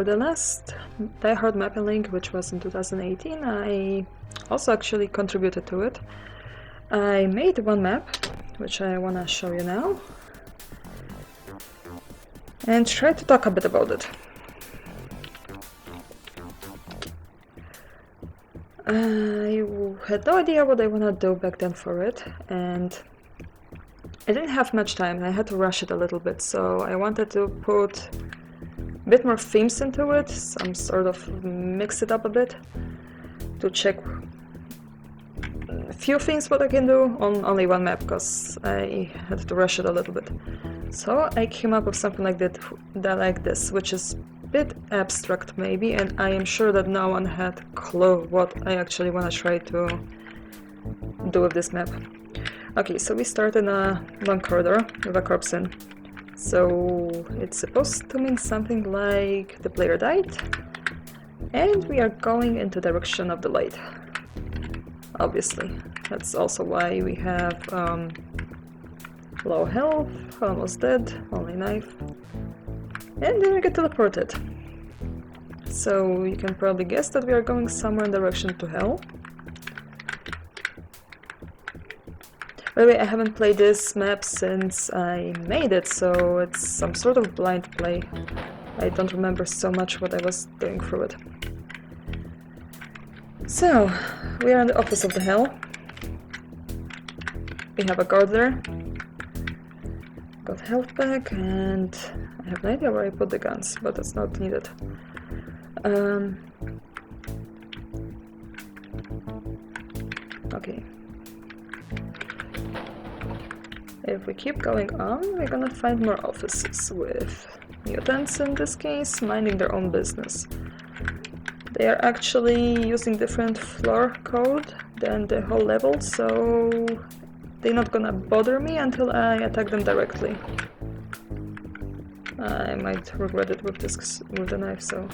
for the last Die Hard mapping link, which was in 2018, I also actually contributed to it. I made one map, which I wanna show you now, and try to talk a bit about it. I had no idea what I wanna do back then for it, and I didn't have much time and I had to rush it a little bit, so I wanted to put a bit more themes into it, some sort of mix it up a bit, to check a few things what I can do on only one map, because I had to rush it a little bit. So I came up with something like that, like this, which is a bit abstract maybe, and I am sure that no one had a clue what I actually want to try to do with this map. Okay, so we start in one corridor with a corpse in. So it's supposed to mean something like the player died, and we are going into the direction of the light. Obviously, that's also why we have low health, almost dead, only knife, and then we get teleported. So you can probably guess that we are going somewhere in the direction to hell. By the way, I haven't played this map since I made it, so it's some sort of blind play. I don't remember so much what I was doing through it. So, we are in the office of the hell. We have a guard there. Got health back, and I have no idea where I put the guns, but it's not needed. Okay. If we keep going on, we're gonna find more offices with mutants in this case, minding their own business. They are actually using different floor code than the whole level, so they're not gonna bother me until I attack them directly. I might regret it with the knife, so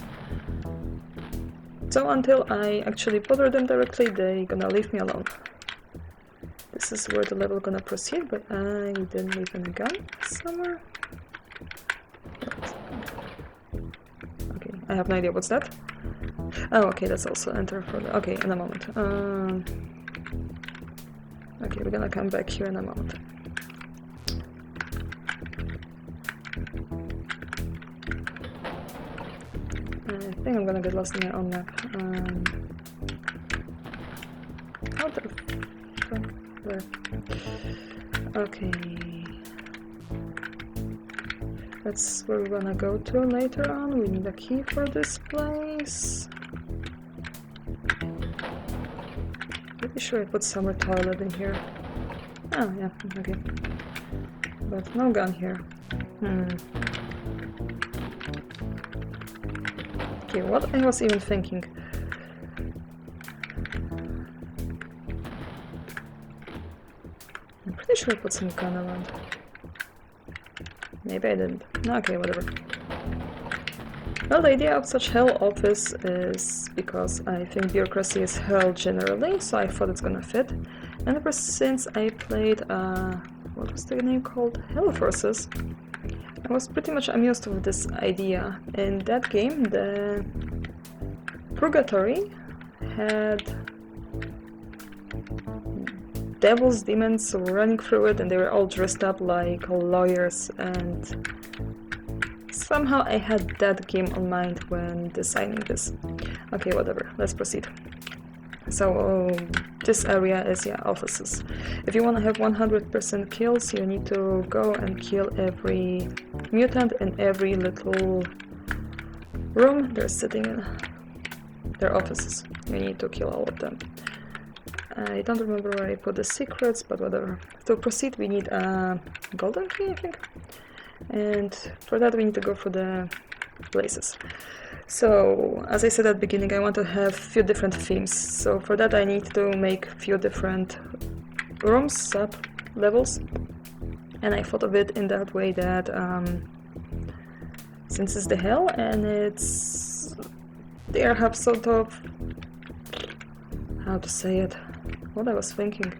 until I actually bother them directly, they're gonna leave me alone. This is where the level gonna proceed, but I didn't leave any gun somewhere. Okay, I have no idea what's that. Oh, okay, that's also enter for the... Okay, in a moment. Okay, we're gonna come back here in a moment. I think I'm gonna get lost in my own map. How the fuck? Where? Okay. That's where we wanna go to later on. We need a key for this place. Pretty sure I put summer toilet in here. Oh, yeah, okay. But no gun here. Okay, what I was even thinking. I'm pretty sure I put some gun around. Maybe I didn't. Okay, whatever. Well, the idea of such hell office is because I think bureaucracy is hell generally, so I thought it's gonna fit. And ever since I played, what was the name called? Hell Forces, I was pretty much amused with this idea. In that game, the Purgatory had devils, demons running through it, and they were all dressed up like lawyers, and somehow I had that game on mind when designing this. Okay, whatever, let's proceed. So, this area is, yeah, offices. If you want to have 100% kills, you need to go and kill every mutant in every little room they're sitting in. Their offices. You need to kill all of them. I don't remember where I put the secrets, but whatever. To proceed, we need a golden key, I think. And for that, we need to go for the places. So, as I said at the beginning, I want to have a few different themes. So for that, I need to make a few different rooms, sub-levels. And I thought of it in that way that since it's the hell and it's... they have sort of... how to say it? What I was thinking.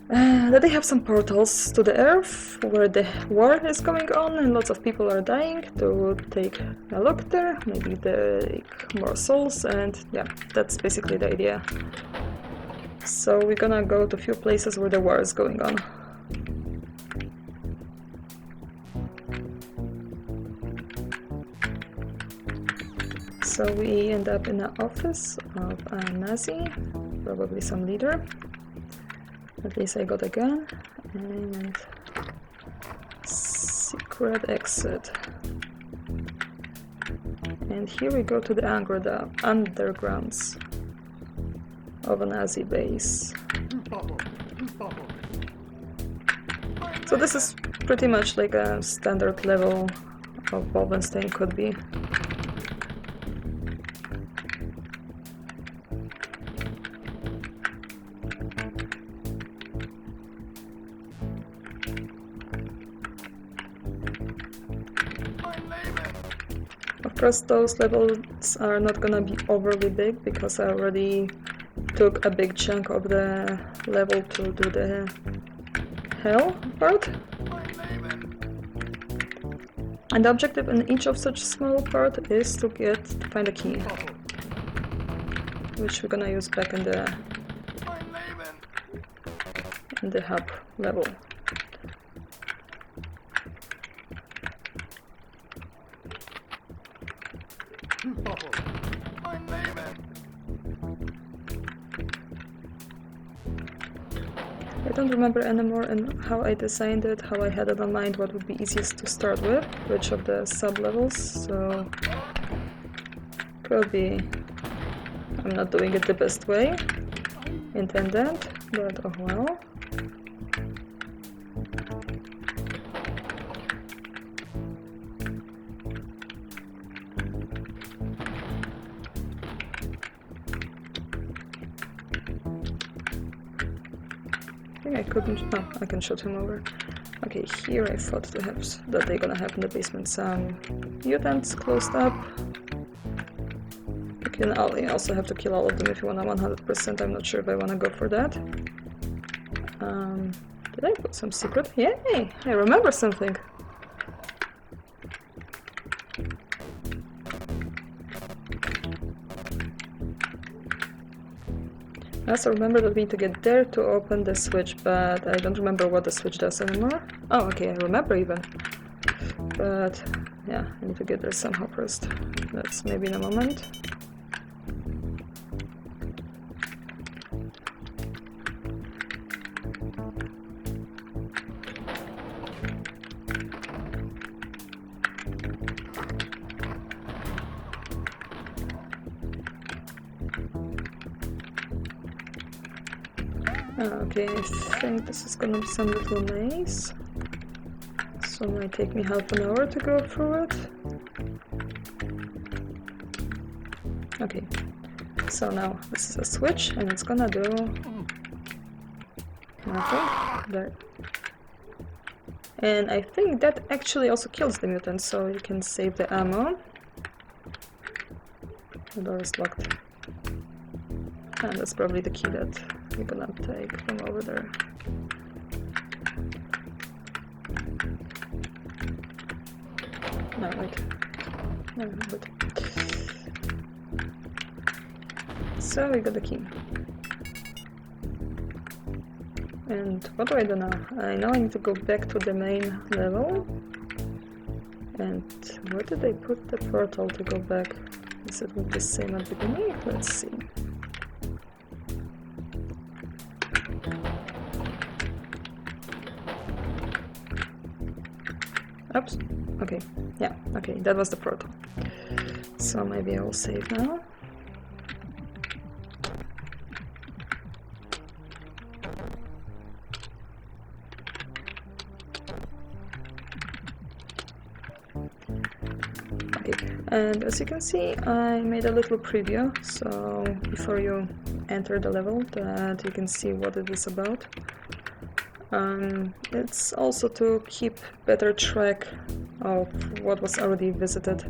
That they have some portals to the Earth where the war is going on and lots of people are dying, to take a look there, maybe take more souls, and yeah, that's basically the idea. So we're gonna go to a few places where the war is going on. So we end up in the office of a Nazi, probably some leader. At least I got a gun, and secret exit. And here we go to the undergrounds of a Nazi base. So this is pretty much like a standard level of Wolfenstein could be. Of course, those levels are not gonna be overly big because I already took a big chunk of the level to do the hell part. And the objective in each of such small part is to find a key, which we're gonna use back in the hub level. I don't remember anymore and how I designed it, how I had it on mind, what would be easiest to start with, which of the sub-levels, so probably I'm not doing it the best way, intended, but oh well. I couldn't. Oh, I can shoot him over. Okay, here I thought that they're gonna have in the basement some mutants closed up. You also have to kill all of them if you want 100%. I'm not sure if I want to go for that. Did I put some secret? Yay! I remember something. I also remember that we need to get there to open the switch, but I don't remember what the switch does anymore. Oh, okay, I remember even. But yeah, I need to get there somehow first. That's maybe in a moment. Okay, I think this is gonna be some little maze. So it might take me half an hour to go through it. Okay, so now this is a switch and it's gonna do nothing. There. And I think that actually also kills the mutant, so you can save the ammo. The door is locked. And that's probably the key that we're gonna take from over there. No, wait. No, wait. So we got the key. And what do I do now? I know I need to go back to the main level. And where did I put the portal to go back? Is it the same at the beginning? Let's see. Oops. Okay. Yeah. Okay. That was the portal. So maybe I will save now. Okay. And as you can see, I made a little preview. So before you enter the level, that you can see what it is about. It's also to keep better track of what was already visited.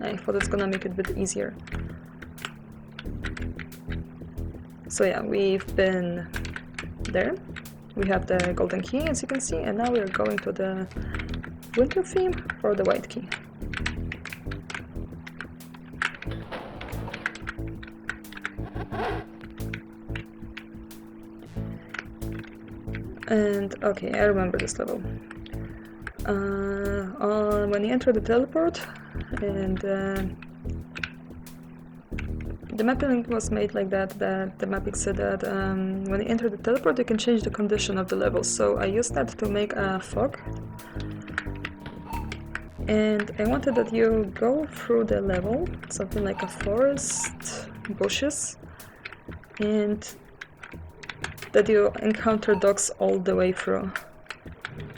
I thought it's gonna make it a bit easier. So yeah, we've been There. We have the golden key, as you can see, and now we are going to the winter theme for the white key. And okay, I remember this level. When you enter the teleport, and the mapping was made like that the mapping said that when you enter the teleport, you can change the condition of the level. So I used that to make a fog, and I wanted that you go through the level, something like a forest, bushes, and that you encounter dogs all the way through.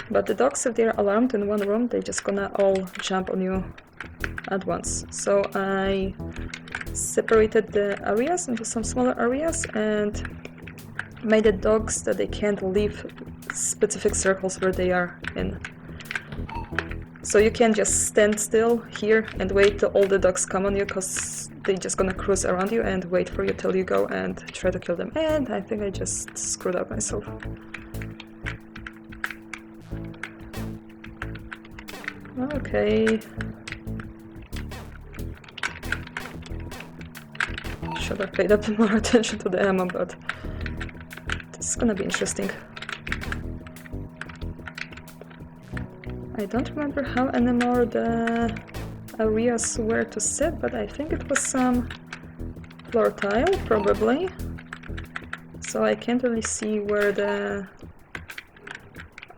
But the dogs, if they're alarmed in one room, they're just gonna all jump on you at once. So I separated the areas into some smaller areas and made the dogs that they can't leave specific circles where they are in. So you can't just stand still here and wait till all the dogs come on you, because they're just gonna cruise around you and wait for you till you go and try to kill them. And I think I just screwed up myself. Okay. Should have paid up more attention to the ammo, but this is gonna be interesting. I don't remember how anymore the areas were to sit, but I think it was some floor tile, probably. So I can't really see where the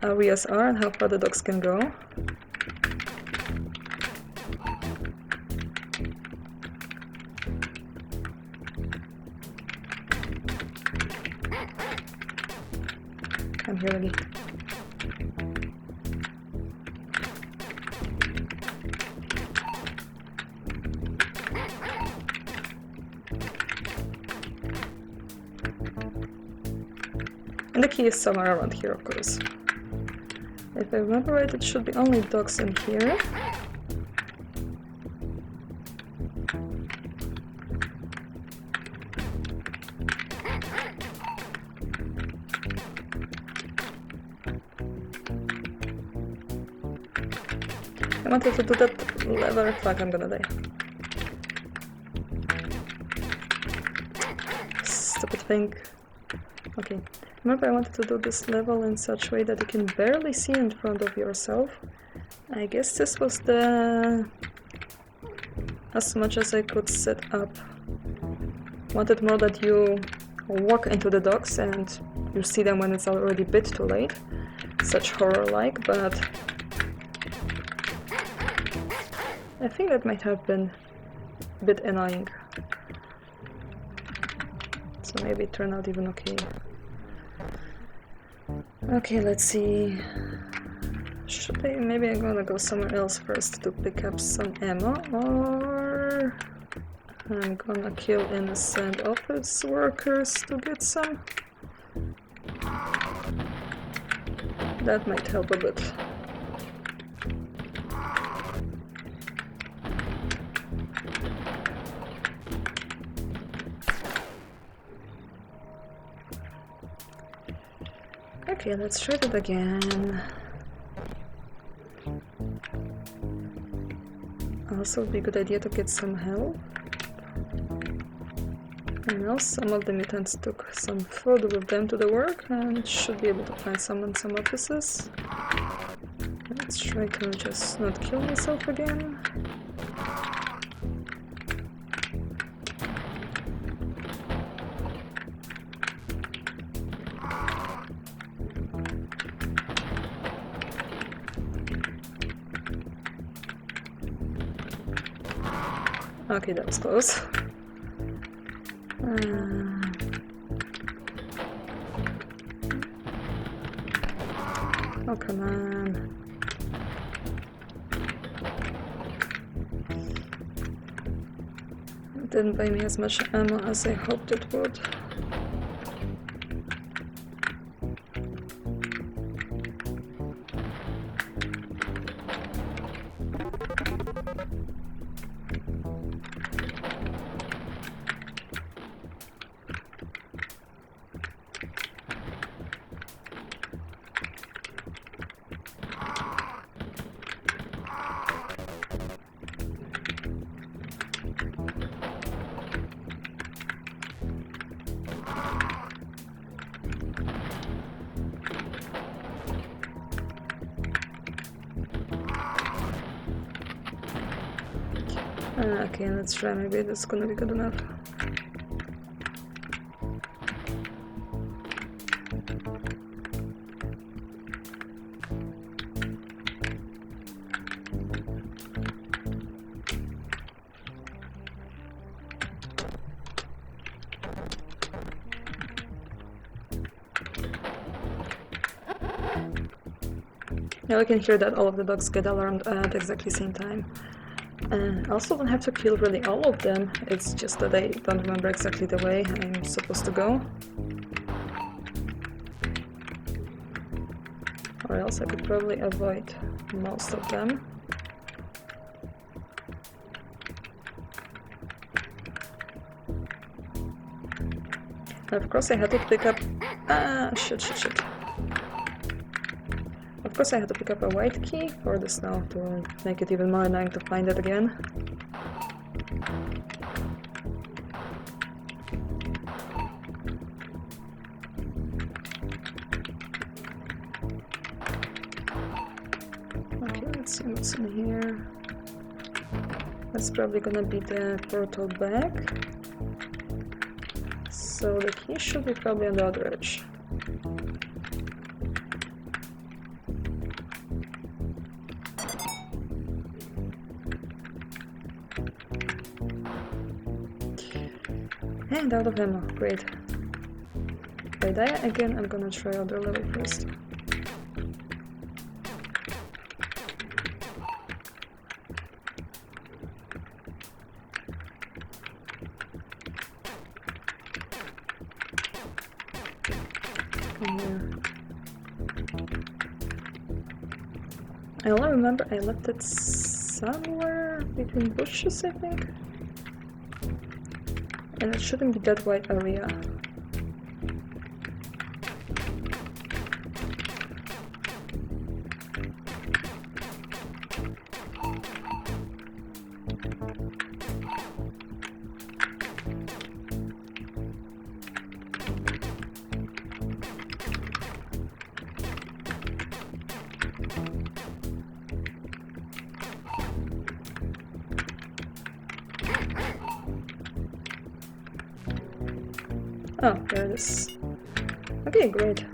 areas are and how far the dogs can go. Come here, Lily. And the key is somewhere around here, of course. If I remember right, it should be only dogs in here. I wanted to do that lever. Fuck, I'm gonna die. Stupid thing. Okay. Remember, I wanted to do this level in such a way that you can barely see in front of yourself. I guess this was as much as I could set up. Wanted more that you walk into the dogs and you see them when it's already a bit too late. Such horror-like, but I think that might have been a bit annoying. So maybe it turned out even okay. Okay, let's see. Should I? Maybe I'm gonna go somewhere else first to pick up some ammo, or I'm gonna kill innocent office workers to get some. That might help a bit. Okay, let's try it again. Also, it'd be a good idea to get some help. I know some of the mutants took some food with them to the work and should be able to find some in some offices. Let's try to just not kill myself again. Okay, that was close. Oh, come on. It didn't buy me as much ammo as I hoped it would. Okay, let's try, maybe that's gonna be good enough. Now we can hear that all of the dogs get alarmed at exactly the same time. I also don't have to kill really all of them, it's just that I don't remember exactly the way I'm supposed to go. Or else I could probably avoid most of them. And of course I had to pick up... shit. Of course I had to pick up a white key for the snow to make it even more annoying to find it again. Okay, let's see what's in here. That's probably gonna be the portal back. So the key should be probably on the other edge. And out of ammo, great. If I die again, I'm gonna try other level first. I only remember I left it somewhere between bushes, I think. And it shouldn't be that wide area. Oh, there it is. Okay, great.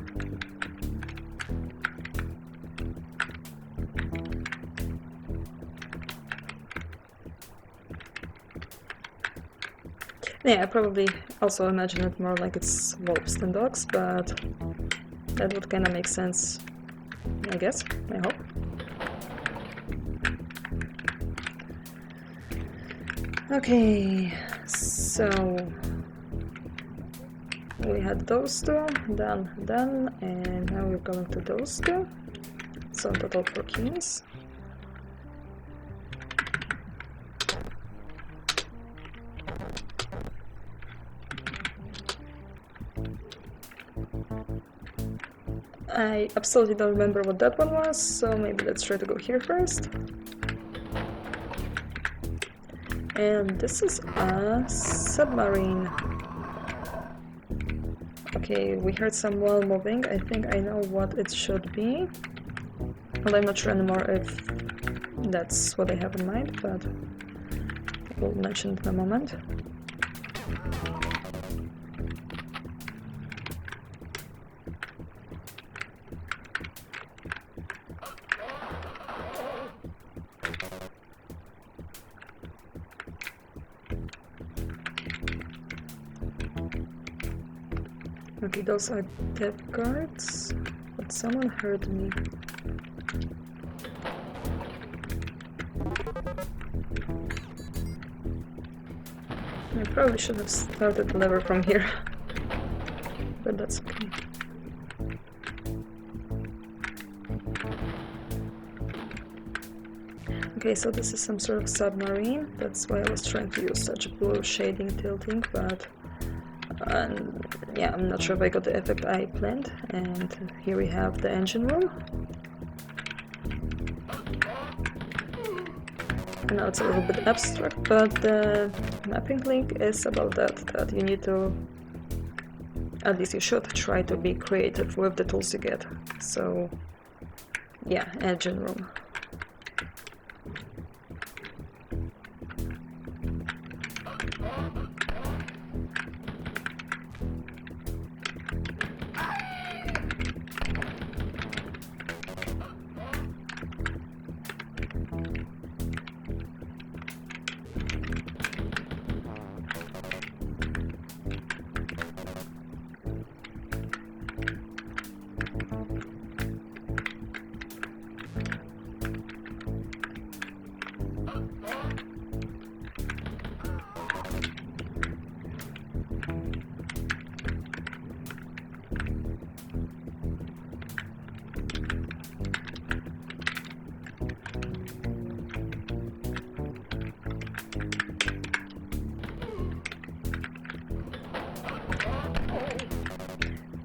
Yeah, I probably also imagine it more like it's wolves than dogs, but that would kind of make sense, I guess, I hope. Okay, so we had those two, done, and now we're going to those two. So in total 4 keys. I absolutely don't remember what that one was, so maybe let's try to go here first. And this is a submarine. Okay, we heard some wall moving. I think I know what it should be. Well, I'm not sure anymore if that's what I have in mind, but we'll mention it in a moment. Okay, those are dead guards, but someone heard me. I probably should have started the lever from here, but that's okay. Okay, so this is some sort of submarine. That's why I was trying to use such blue shading tilting, but yeah, I'm not sure if I got the effect I planned. And here we have the engine room. I know it's a little bit abstract, but the mapping link is about that you need to, at least you should, try to be creative with the tools you get. So yeah, engine room.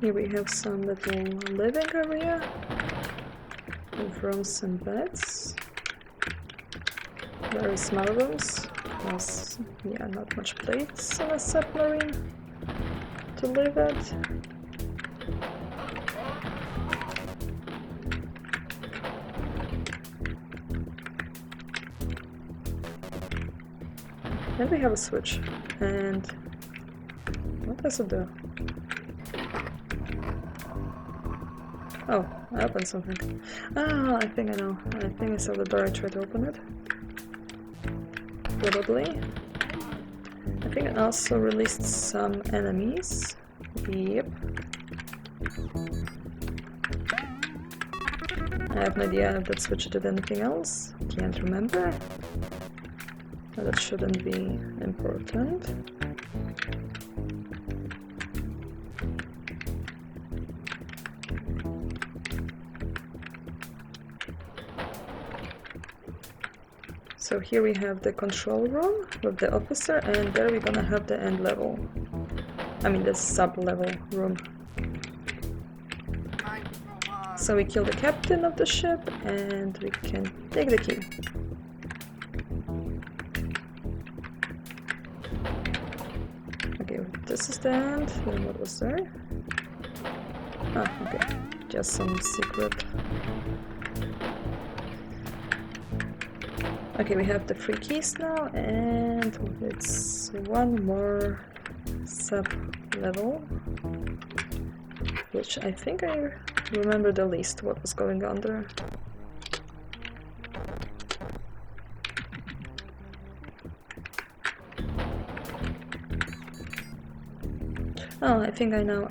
Here we have some little living area with rooms and beds. Very small rooms, because, yeah, not much place on a submarine to live at. And we have a switch, and what does it do? Oh, I opened something. Ah, I think I know. I think I saw the door. I tried to open it. Probably. I think it also released some enemies. Yep. I have no idea if that switch did anything else. Can't remember. But that shouldn't be important. So here we have the control room with the officer, and there we're gonna have the end level. I mean the sub-level room. So we kill the captain of the ship, and we can take the key. Okay, this is the end. Then what was there? Ah, okay. Just some secret. Okay, we have the 3 keys now, and it's one more sub-level, which I think I remember the least what was going on there. Oh, I think I know.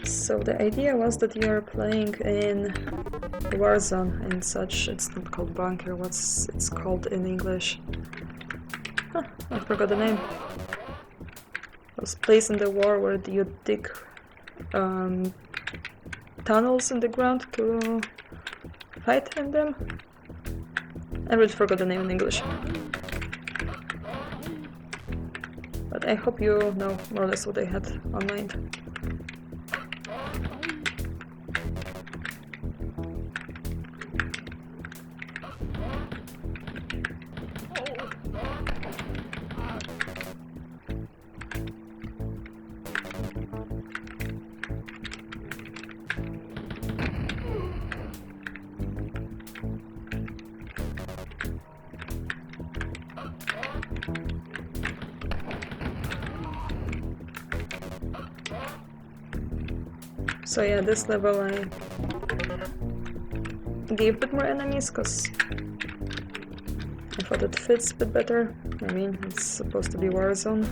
So the idea was that you are playing in Warzone and such. It's not called bunker. What's it's called in English? Huh, I forgot the name. Those place in the war where you dig tunnels in the ground to fight in them. I really forgot the name in English. But I hope you know more or less what I had on mind. So yeah, this level I gave a bit more enemies because I thought it fits a bit better. I mean, it's supposed to be Warzone.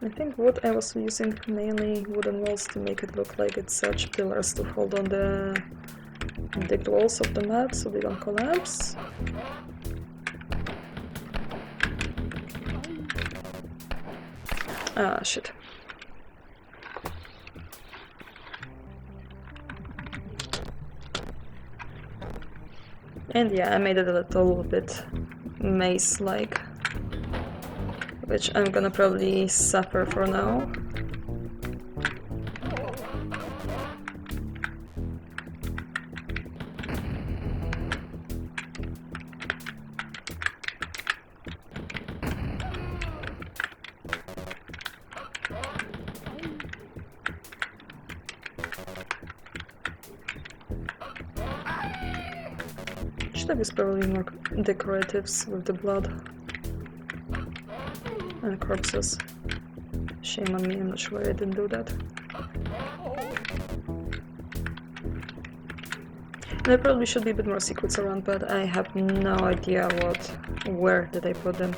I think wood I was using mainly wooden walls to make it look like it's such pillars to hold on the digged walls of the map so they don't collapse. Ah, shit. And yeah, I made it a little bit maze-like, which I'm gonna probably suffer for now. Should have used probably more decoratives with the blood and corpses. Shame on me, I'm not sure why I didn't do that. There probably should be a bit more secrets around, but I have no idea where did I put them.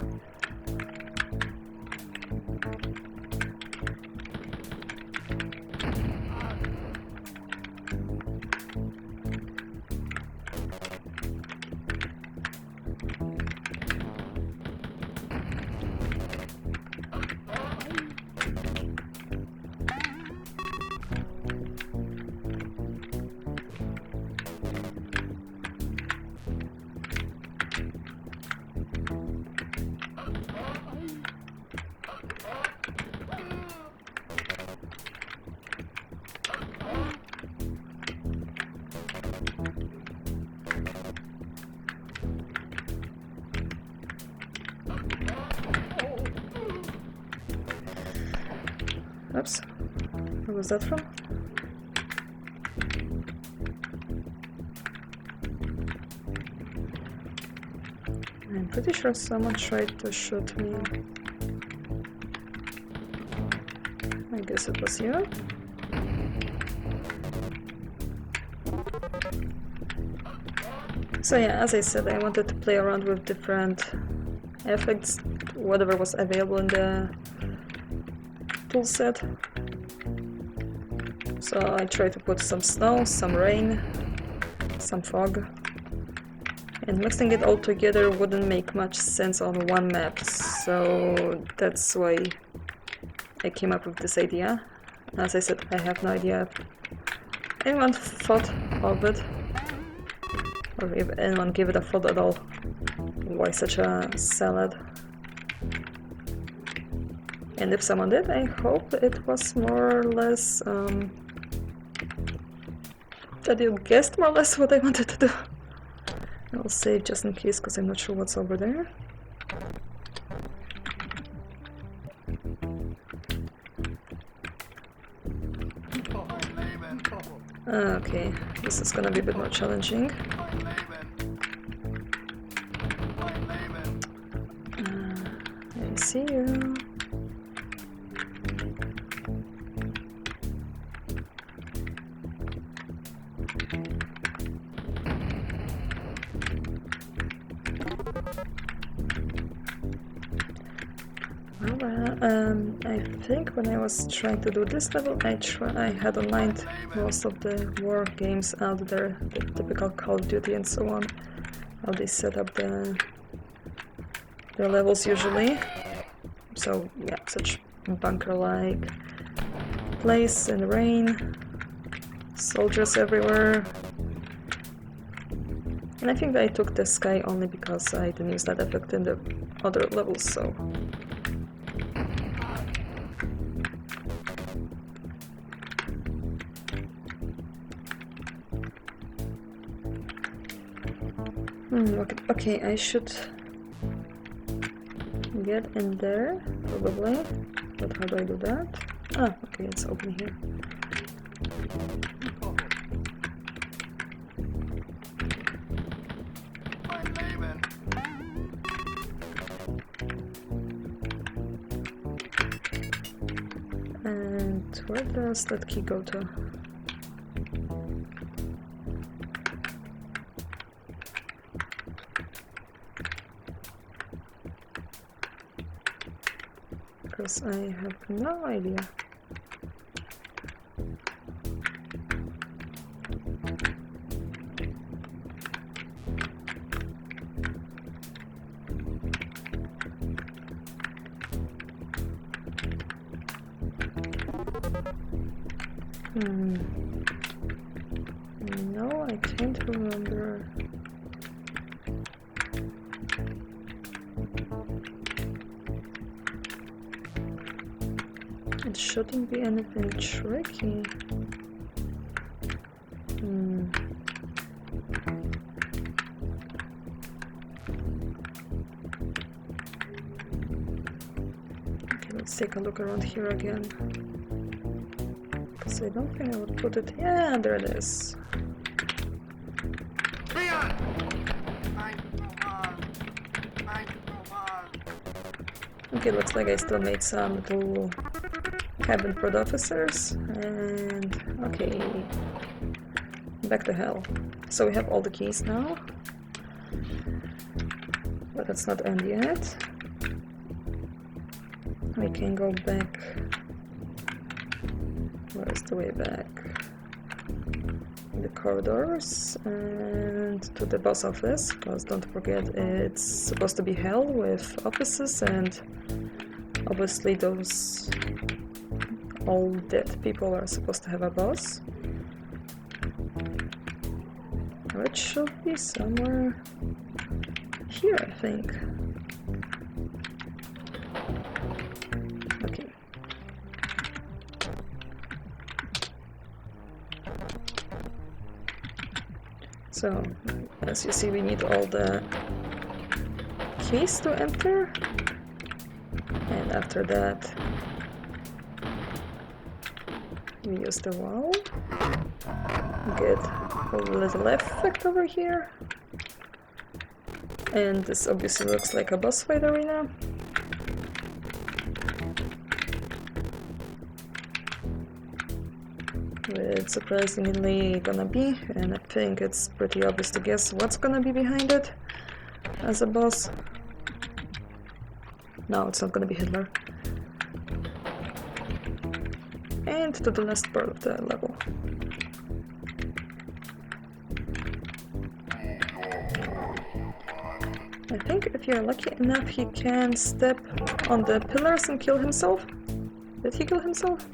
Oops. Where was that from? I'm pretty sure someone tried to shoot me. I guess it was you. So yeah, as I said, I wanted to play around with different effects, whatever was available in the toolset. So I tried to put some snow, some rain, some fog. And mixing it all together wouldn't make much sense on one map, so that's why I came up with this idea. As I said, I have no idea if anyone thought of it, or if anyone gave it a thought at all. Why such a salad? And if someone did, I hope it was more or less that you guessed more or less what I wanted to do. I'll save just in case, because I'm not sure what's over there. Okay, this is gonna be a bit more challenging. I see you. I think when I was trying to do this level, I had in mind most of the war games out there, the typical Call of Duty and so on, how they set up their levels usually. So yeah, such bunker-like place in the rain, soldiers everywhere. And I think I took the sky only because I didn't use that effect in the other levels, so... Okay, I should get in there, probably. But how do I do that? Ah, okay, it's open here. And where does that key go to? Because I have no idea. No, I can't remember. It shouldn't be anything tricky. Okay, let's take a look around here again. Because I don't think I would put it... Yeah, there it is. Okay, looks like I still made some little cabin for the officers, and okay, back to hell. So we have all the keys now, but that's not end yet. We can go back. Where is the way back? The corridors and to the boss office, because don't forget it's supposed to be hell with offices, and obviously those all dead people are supposed to have a boss, which should be somewhere here, I think. Okay. So, as you see, we need all the keys to enter, and after that We use the wall. Get a little effect over here. And this obviously looks like a boss fight arena. It's surprisingly gonna be, and I think it's pretty obvious to guess what's gonna be behind it as a boss. No, it's not gonna be Hitler. And to the last part of the level. I think if you're lucky enough, he can step on the pillars and kill himself. Did he kill himself?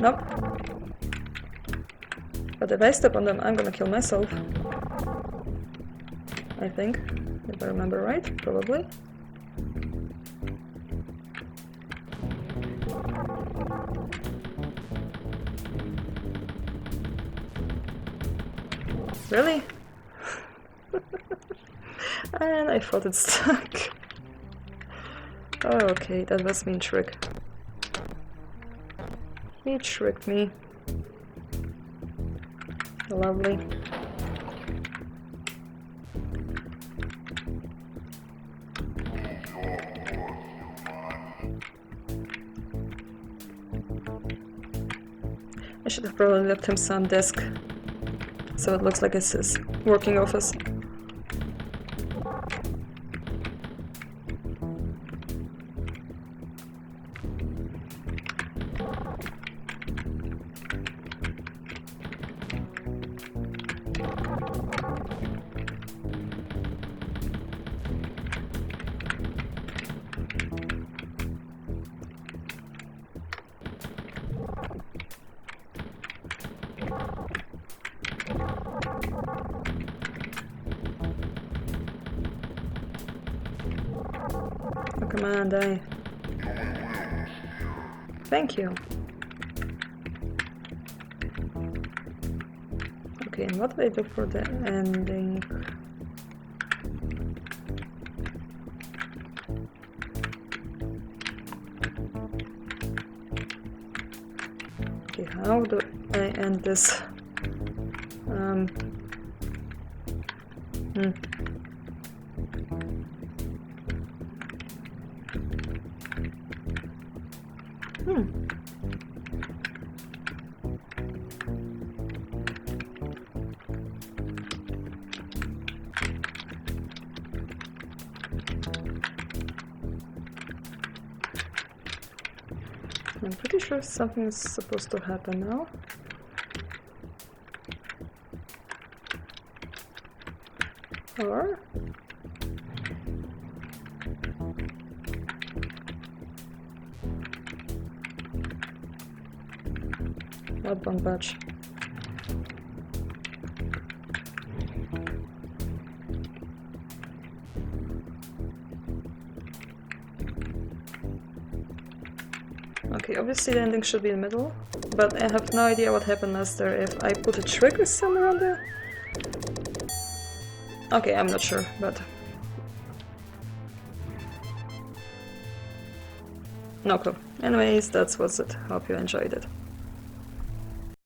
Nope. But if I step on them, I'm gonna kill myself. I think. If I remember right, probably. Really? And I thought it stuck. Oh, okay, that was mean trick. He tricked me. Lovely. I should have probably left him some desk, so it looks like it's his working office. Oh, come on, die. Thank you. Okay, and what do I do for the ending? Okay, how do I end this? I'm pretty sure something is supposed to happen now. Or... not one batch. Okay, obviously the ending should be in the middle, but I have no idea what happened last there. If I put a trigger somewhere on there? Okay, I'm not sure, but... no clue. Anyways, that's what's it. Hope you enjoyed it.